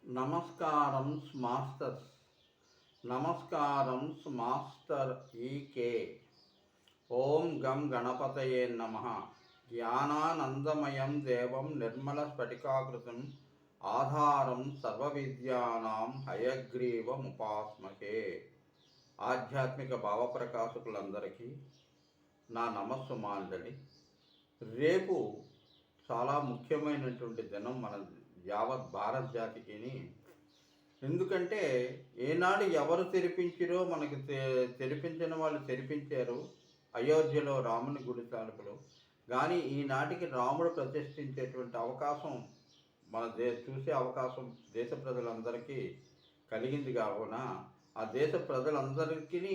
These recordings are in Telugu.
నమస్కారం మాస్టర్స్. నమస్కారం మాస్టర్ ఈకే. ఓం గం గణపతయే నమః. జ్ఞానానందమయం దేవం నిర్మల స్ఫటికాకృతిం ఆధారం సర్వవిద్యానాం హయగ్రీవముపాస్మహే. ఆధ్యాత్మిక భావప్రకాశకులందరికీ నా నమస్సుమాంజలి. రేపు చాలా ముఖ్యమైనటువంటి దినం మన యావత్ భారత జాతికిని. ఎందుకంటే ఏనాడు ఎవరు తెరిపించారో మనకి తెరిపించిన వాళ్ళు తెరిపించారు అయోధ్యలో రాముని గుడి తలుపులు. కానీ ఈనాటికి రాముడు ప్రతిష్ఠించేటువంటి అవకాశం చూసే అవకాశం దేశ ప్రజలందరికీ కలిగింది. కావున ఆ దేశ ప్రజలందరికీ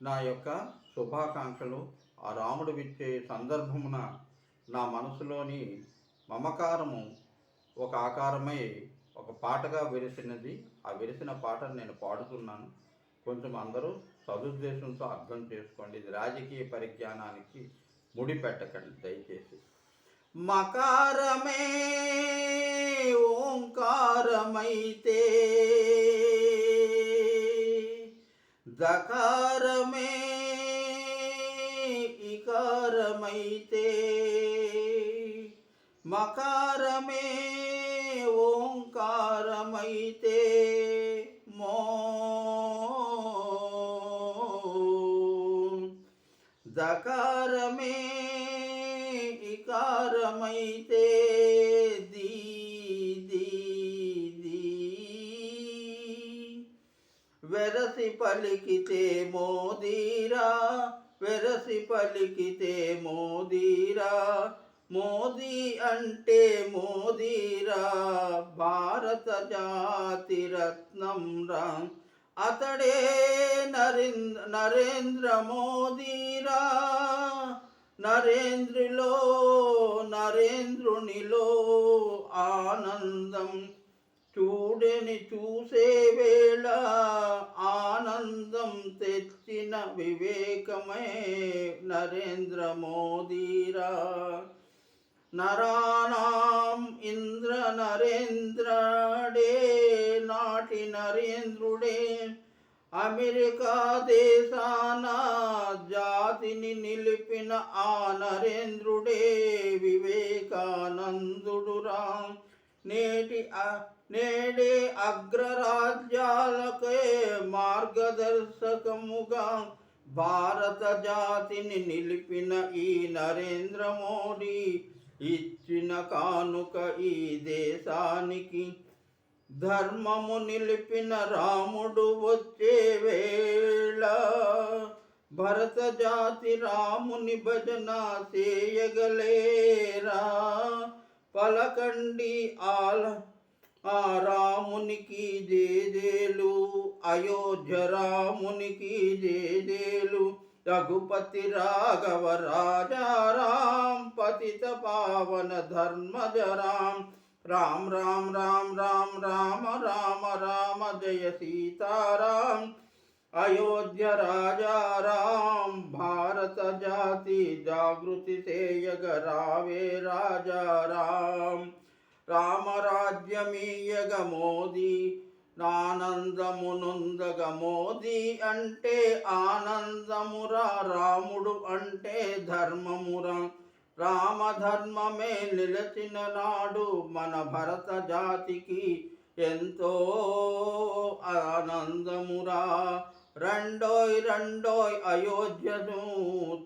నా యొక్క శుభాకాంక్షలు. ఆ రాముడు విచ్చే సందర్భమున నా మనసులోని మమకారము ఒక ఆకారమై ఒక పాటగా విరిసినది. ఆ విరిసిన పాటను నేను పాడుతున్నాను. కొంచెం అందరూ సదుద్దేశంతో అర్థం చేసుకోండి. ఇది రాజకీయ పరిజ్ఞానానికి ముడిపెట్టకండి దయచేసి. మకారమే ఓంకారమైతే, దకారమే ఇకారమైతే, మకారమే ఓంకారమైతే, దకారమే ఇకారమైతే, దీ దీ దీ. వెరసి పలికితే మోదీరా, వెరసి పలికితే మోదీరా, మోదీ అంటే మోదీరా, భారత జాతి రత్నం రా, అతడే నరేంద్ర మోదీరా. నరేంద్రునిలో ఆనందం చూసే వేళ, ఆనందం తెచ్చిన వివేకమే నరేంద్ర మోదీరా. నరాణం ఇంద్ర నరేంద్రుడే, నాటి నరేంద్రుడే, అమెరికా దేశాన జాతిని నిలిపిన ఆ నరేంద్రుడే వివేకానందుడురా. నేడే అగ్రరాజ్యాలకే మార్గదర్శకముగా భారత జాతిని నిలిపిన ఈ నరేంద్ర మోడీ ఇచ్చిన కానుక ఈ దేశానికి. ధర్మము నిలిపిన రాముడు వచ్చే వేళ, భరత జాతి రాముని భజన చేయగలేరా. పలకండి ఆ రామునికి జేజేలు, అయోధ్య రామునికి జేజేలు. రఘుపతి రాఘవ రాజారాం, పతిత పావన ధర్మజరాం. రామ్ రామ్ రామ్ రామ్ రామ రామ రామ జయ సీతారాం. అయోధ్య రాజారాం, భారత జాతి జాగృతి చేయగ రావే రాజారాం. రామరాజ్యమీయగ మోదీ, ఆనందమునుందగ మోదీ అంటే ఆనందమురా. రాముడు అంటే ధర్మమురా. రామధర్మమే నిలచిన నాడు మన భరత జాతికి ఎంతో ఆనందమురా. రండోయ్ అయోధ్యను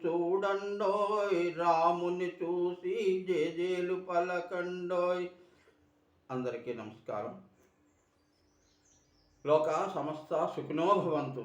చూడండోయ్, రాముని చూసి జేజేలు పలకండోయ్. అందరికీ నమస్కారం. లోక సమస్త సుఖినో భవంతు.